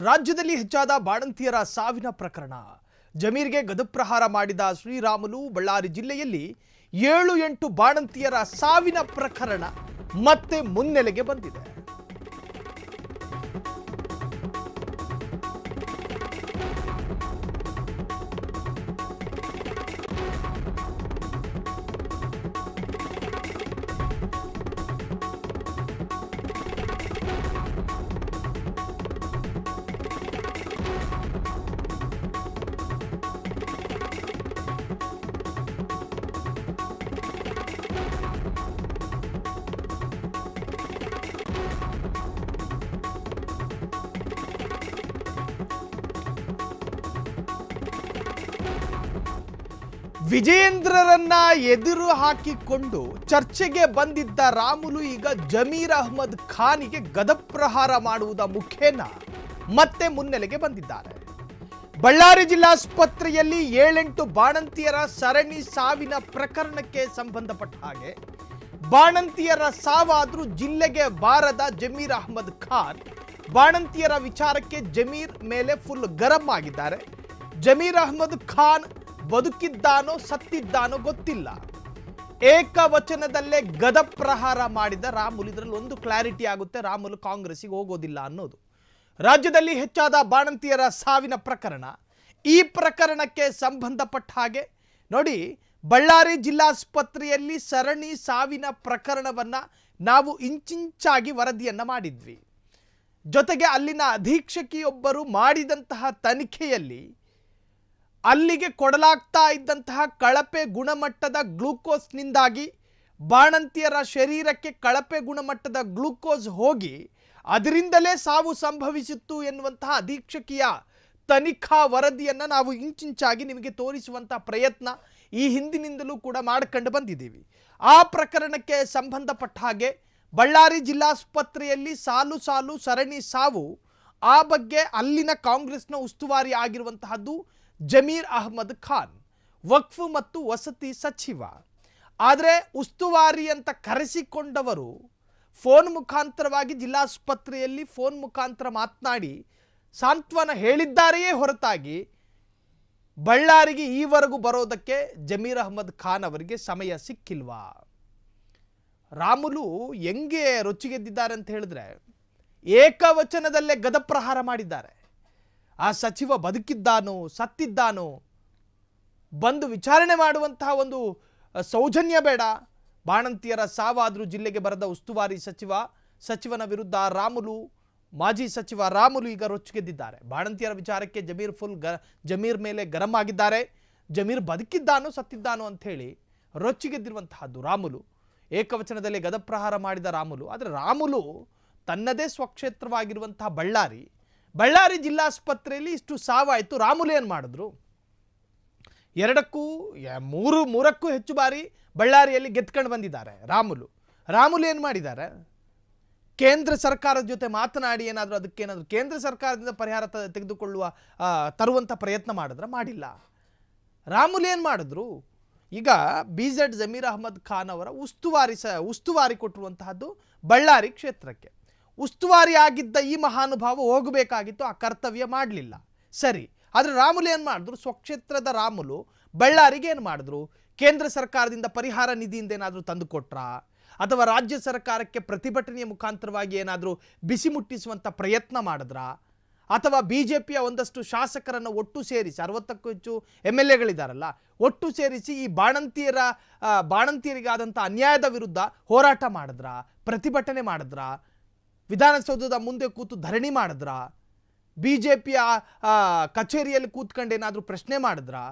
ರಾಜ್ಯದಲ್ಲಿ ಹೆಚ್ಚಾದ ಬಾಣಂತಿಯರ ಸಾವಿನ ಪ್ರಕರಣ. ಜಮೀರ್ಗೆ ಗದಪ್ರಹಾರ ಮಾಡಿದ ಶ್ರೀರಾಮುಲು. ಬಳ್ಳಾರಿ ಜಿಲ್ಲೆಯಲ್ಲಿ 7-8 ಬಾಣಂತಿಯರ ಸಾವಿನ ಪ್ರಕರಣ ಮತ್ತೆ ಮುನ್ನೆಲೆಗೆ ಬಂದಿದೆ. ವಿಜಯೇಂದ್ರರನ್ನ ಎದುರು ಹಾಕಿಕೊಂಡು ಚರ್ಚೆಗೆ ಬಂದಿದ್ದ ರಾಮುಲು ಈಗ ಜಮೀರ್ ಅಹ್ಮದ್ ಖಾನಿಗೆ ಗದಪ್ರಹಾರ ಮಾಡುವುದ ಮುಖೇನ ಮತ್ತೆ ಮುನ್ನೆಲೆಗೆ ಬಂದಿದ್ದಾರೆ. ಬಳ್ಳಾರಿ ಜಿಲ್ಲಾಸ್ಪತ್ರೆಯಲ್ಲಿ 7-8 ಬಾಣಂತಿಯರ ಸರಣಿ ಸಾವಿನ ಪ್ರಕರಣಕ್ಕೆ ಸಂಬಂಧಪಟ್ಟ ಹಾಗೆ ಬಾಣಂತಿಯರ ಸಾವಾದ್ರೂ ಜಿಲ್ಲೆಗೆ ಬಾರದ ಜಮೀರ್ ಅಹ್ಮದ್ ಖಾನ್ ಬಾಣಂತಿಯರ ವಿಚಾರಕ್ಕೆ ಜಮೀರ್ ಮೇಲೆ ಫುಲ್ ಗರಂ ಆಗಿದ್ದಾರೆ. ಜಮೀರ್ ಅಹ್ಮದ್ ಖಾನ್ ಬದುಕಿದ್ದಾನೋ ಸತ್ತಿದ್ದಾನೋ ಗೊತ್ತಿಲ್ಲ. ಏಕವಚನದಲ್ಲೇ ಗದಪ್ರಹಾರ ಮಾಡಿದ ರಾಮುಲು. ಇದರಲ್ಲಿ ಒಂದು ಕ್ಲಾರಿಟಿ ಆಗುತ್ತೆ, ರಾಮುಲು ಕಾಂಗ್ರೆಸ್ಸಿಗೆ ಹೋಗೋದಿಲ್ಲ ಅನ್ನೋದು. ರಾಜ್ಯದಲ್ಲಿ ಹೆಚ್ಚಾದ ಬಾಣಂತಿಯರ ಸಾವಿನ ಪ್ರಕರಣ, ಈ ಪ್ರಕರಣಕ್ಕೆ ಸಂಬಂಧಪಟ್ಟ ಹಾಗೆ ನೋಡಿ, ಬಳ್ಳಾರಿ ಜಿಲ್ಲಾಸ್ಪತ್ರೆಯಲ್ಲಿ ಸರಣಿ ಸಾವಿನ ಪ್ರಕರಣವನ್ನ ನಾವು ಇಂಚಿಂಚಾಗಿ ವರದಿಯನ್ನ ಮಾಡಿದ್ವಿ. ಜೊತೆಗೆ ಅಲ್ಲಿನ ಅಧೀಕ್ಷಕಿಯೊಬ್ಬರು ಮಾಡಿದಂತಹ ತನಿಖೆಯಲ್ಲಿ ಅಲ್ಲಿಗೆ ಕೊಡಲಾಗ್ತಾ ಇದ್ದಂತಹ ಕಳಪೆ ಗುಣಮಟ್ಟದ ಗ್ಲೂಕೋಸ್ನಿಂದಾಗಿ ಬಾಣಂತಿಯರ ಶರೀರಕ್ಕೆ ಕಳಪೆ ಗುಣಮಟ್ಟದ ಗ್ಲೂಕೋಸ್ ಹೋಗಿ ಅದರಿಂದಲೇ ಸಾವು ಸಂಭವಿಸಿತ್ತು ಎನ್ನುವಂತಹ ಅಧೀಕ್ಷಕಿಯ ತನಿಖಾ ವರದಿಯನ್ನು ನಾವು ಇಂಚಿಂಚಾಗಿ ನಿಮಗೆ ತೋರಿಸುವಂತಹ ಪ್ರಯತ್ನ ಈ ಹಿಂದಿನಿಂದಲೂ ಕೂಡ ಮಾಡ್ಕೊಂಡು ಬಂದಿದ್ದೀವಿ. ಆ ಪ್ರಕರಣಕ್ಕೆ ಸಂಬಂಧಪಟ್ಟ ಹಾಗೆ ಬಳ್ಳಾರಿ ಜಿಲ್ಲಾಸ್ಪತ್ರೆಯಲ್ಲಿ ಸಾಲು ಸಾಲು ಸರಣಿ ಸಾವು, ಆ ಬಗ್ಗೆ ಅಲ್ಲಿನ ಕಾಂಗ್ರೆಸ್ನ ಉಸ್ತುವಾರಿ ಆಗಿರುವಂತಹದ್ದು ಜಮೀರ್ ಅಹ್ಮದ್ ಖಾನ್, ವಕ್ಫ್ ಮತ್ತು ವಸತಿ ಸಚಿವ. ಆದರೆ ಉಸ್ತುವಾರಿ ಅಂತ ಕರೆಸಿಕೊಂಡವರು ಫೋನ್ ಮುಖಾಂತರವಾಗಿ ಜಿಲ್ಲಾಸ್ಪತ್ರೆಯಲ್ಲಿ ಫೋನ್ ಮುಖಾಂತರ ಮಾತನಾಡಿ ಸಾಂತ್ವನ ಹೇಳಿದ್ದಾರೆಯೇ ಹೊರತಾಗಿ ಬಳ್ಳಾರಿಗೆ ಈವರೆಗೂ ಬರೋದಕ್ಕೆ ಜಮೀರ್ ಅಹ್ಮದ್ ಖಾನ್ ಅವರಿಗೆ ಸಮಯ ಸಿಕ್ಕಿಲ್ವಾ? ರಾಮುಲು ಹೆಂಗೆ ರೊಚ್ಚಿಗೆದ್ದಿದ್ದಾರೆ ಅಂತ ಹೇಳಿದ್ರೆ, ಏಕವಚನದಲ್ಲೇ ಗದಪ್ರಹಾರ ಮಾಡಿದ್ದಾರೆ. ಆ ಸಚಿವ ಬದುಕಿದ್ದಾನೋ ಸತ್ತಿದ್ದಾನೋ ಬಂದು ವಿಚಾರಣೆ ಮಾಡುವಂತಹ ಒಂದು ಸೌಜನ್ಯ ಬೇಡ. ಬಾಣಂತಿಯರ ಸಾವಾದರೂ ಜಿಲ್ಲೆಗೆ ಬರದ ಉಸ್ತುವಾರಿ ಸಚಿವನ ವಿರುದ್ಧ ರಾಮುಲು, ಮಾಜಿ ಸಚಿವ ರಾಮುಲು ಈಗ ರೊಚ್ಚಿಗೆದ್ದಿದ್ದಾರೆ. ಬಾಣಂತಿಯರ ವಿಚಾರಕ್ಕೆ ಜಮೀರ್ ಮೇಲೆ ಗರಂ ಆಗಿದ್ದಾರೆ. ಜಮೀರ್ ಬದುಕಿದ್ದಾನೋ ಸತ್ತಿದ್ದಾನೋ ಅಂಥೇಳಿ ರೊಚ್ಚಿಗೆದ್ದಿರುವಂತಹದ್ದು ರಾಮುಲು. ಏಕವಚನದಲ್ಲಿ ಗದಪ್ರಹಾರ ಮಾಡಿದ ರಾಮುಲು. ಆದರೆ ರಾಮುಲು ತನ್ನದೇ ಸ್ವಕ್ಷೇತ್ರವಾಗಿರುವಂತಹ ಬಳ್ಳಾರಿ ಜಿಲ್ಲಾಸ್ಪತ್ರೆಯಲ್ಲಿ ಇಷ್ಟು ಸಾವಾಯಿತು. ರಾಮುಲು ಏನು ಮಾಡಿದ್ರು? ಮೂರಕ್ಕೂ ಹೆಚ್ಚು ಬಾರಿ ಬಳ್ಳಾರಿಯಲ್ಲಿ ಗೆದ್ಕೊಂಡು ಬಂದಿದ್ದಾರೆ ರಾಮುಲು ಏನು ಮಾಡಿದ್ದಾರೆ? ಕೇಂದ್ರ ಸರ್ಕಾರದ ಜೊತೆ ಮಾತನಾಡಿ ಏನಾದರೂ ಅದಕ್ಕೇನಾದರೂ ಕೇಂದ್ರ ಸರ್ಕಾರದಿಂದ ಪರಿಹಾರ ತರುವಂಥ ಪ್ರಯತ್ನ ಮಾಡಿಲ್ಲ. ರಾಮುಲು ಏನು ಮಾಡಿದ್ರು? ಈಗ BZ ಜಮೀರ್ ಅಹ್ಮದ್ ಖಾನ್ ಅವರ ಉಸ್ತುವಾರಿ ಕೊಟ್ಟಿರುವಂತಹದ್ದು ಬಳ್ಳಾರಿ ಕ್ಷೇತ್ರಕ್ಕೆ. ಉಸ್ತುವಾರಿ ಆಗಿದ್ದ ಈ ಮಹಾನುಭಾವ ಹೋಗಬೇಕಾಗಿತ್ತು, ಆ ಕರ್ತವ್ಯ ಮಾಡಲಿಲ್ಲ, ಸರಿ. ಆದರೆ ರಾಮುಲು ಏನು ಮಾಡಿದ್ರು? ಸ್ವಕ್ಷೇತ್ರದ ರಾಮುಲು ಬಳ್ಳಾರಿಗೆ ಏನು ಮಾಡಿದ್ರು? ಕೇಂದ್ರ ಸರ್ಕಾರದಿಂದ ಪರಿಹಾರ ನಿಧಿಯಿಂದ ಏನಾದರೂ ತಂದು ಕೊಟ್ರಾ? ಅಥವಾ ರಾಜ್ಯ ಸರ್ಕಾರಕ್ಕೆ ಪ್ರತಿಭಟನೆಯ ಮುಖಾಂತರವಾಗಿ ಏನಾದರೂ ಬಿಸಿ ಮುಟ್ಟಿಸುವಂಥ ಪ್ರಯತ್ನ ಮಾಡಿದ್ರಾ? ಅಥವಾ BJPಯ ಒಂದಷ್ಟು ಶಾಸಕರನ್ನು ಒಟ್ಟು ಸೇರಿಸಿ, 60ಕ್ಕೂ ಹೆಚ್ಚು MLAಗಳಿದ್ದಾರಲ್ಲ, ಒಟ್ಟು ಸೇರಿಸಿ ಈ ಬಾಣಂತಿಯರಿಗಾದಂಥ ಅನ್ಯಾಯದ ವಿರುದ್ಧ ಹೋರಾಟ ಮಾಡಿದ್ರಾ? ಪ್ರತಿಭಟನೆ ಮಾಡಿದ್ರಾ? ವಿಧಾನಸೌಧದ ಮುಂದೆ ಕೂತು ಧರಣಿ ಮಾಡಿದ್ರಾ? BJPಯ ಕಚೇರಿಯಲ್ಲಿ ಕೂತ್ಕೊಂಡು ಏನಾದರೂ ಪ್ರಶ್ನೆ ಮಾಡಿದ್ರಾ?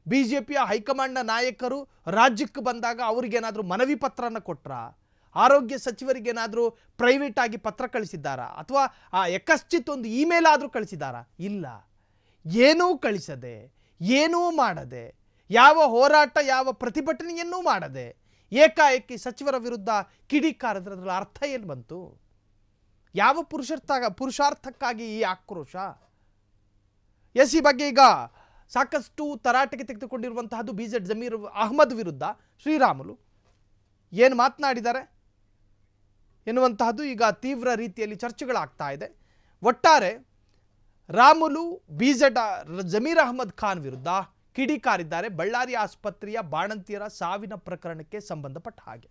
BJPಯ ಹೈಕಮಾಂಡ್ನ ನಾಯಕರು ರಾಜ್ಯಕ್ಕೆ ಬಂದಾಗ ಅವರಿಗೇನಾದರೂ ಮನವಿ ಪತ್ರನ ಕೊಟ್ರಾ? ಆರೋಗ್ಯ ಸಚಿವರಿಗೇನಾದರೂ ಪ್ರೈವೇಟ್ ಆಗಿ ಪತ್ರ ಕಳಿಸಿದ್ದಾರಾ? ಅಥವಾ ಯಕಶ್ಚಿತ್ ಒಂದು ಇಮೇಲ್ ಆದರೂ ಕಳಿಸಿದ್ದಾರಾ? ಇಲ್ಲ. ಏನೂ ಕಳಿಸದೆ, ಏನೂ ಮಾಡದೆ, ಯಾವ ಹೋರಾಟ ಯಾವ ಪ್ರತಿಭಟನೆಯನ್ನೂ ಮಾಡದೆ ಏಕಾಏಕಿ ಸಚಿವರ ವಿರುದ್ಧ ಕಿಡಿಕಾರದ್ರಲ್ಲಿ ಅರ್ಥ ಏನು ಬಂತು? ಯಾವ ಪುರುಷಾರ್ಥಕ್ಕಾಗಿ ಈ ಆಕ್ರೋಶ? ಈ ಬಗ್ಗೆ ಈಗ ಸಾಕಷ್ಟು ತರಾಟೆಗೆ ತೆಗೆದುಕೊಂಡಿರುವಂತಹದ್ದು BZ ಜಮೀರ್ ಅಹ್ಮದ್ ವಿರುದ್ಧ ಶ್ರೀರಾಮುಲು ಏನು ಮಾತನಾಡಿದ್ದಾರೆ ಎನ್ನುವಂತಹದ್ದು ಈಗ ತೀವ್ರ ರೀತಿಯಲ್ಲಿ ಚರ್ಚೆಗಳಾಗ್ತಾ ಇದೆ. ಒಟ್ಟಾರೆ ರಾಮುಲು ಬಿಜೆಡ್ ಜಮೀರ್ ಅಹಮದ್ ಖಾನ್ ವಿರುದ್ಧ ಕಿಡಿಕಾರಿದ್ದಾರೆ. ಬಳ್ಳಾರಿ ಆಸ್ಪತ್ರೆಯ ಬಾಣಂತಿಯರ ಸಾವಿನ ಪ್ರಕರಣಕ್ಕೆ ಸಂಬಂಧಪಟ್ಟ ಹಾಗೆ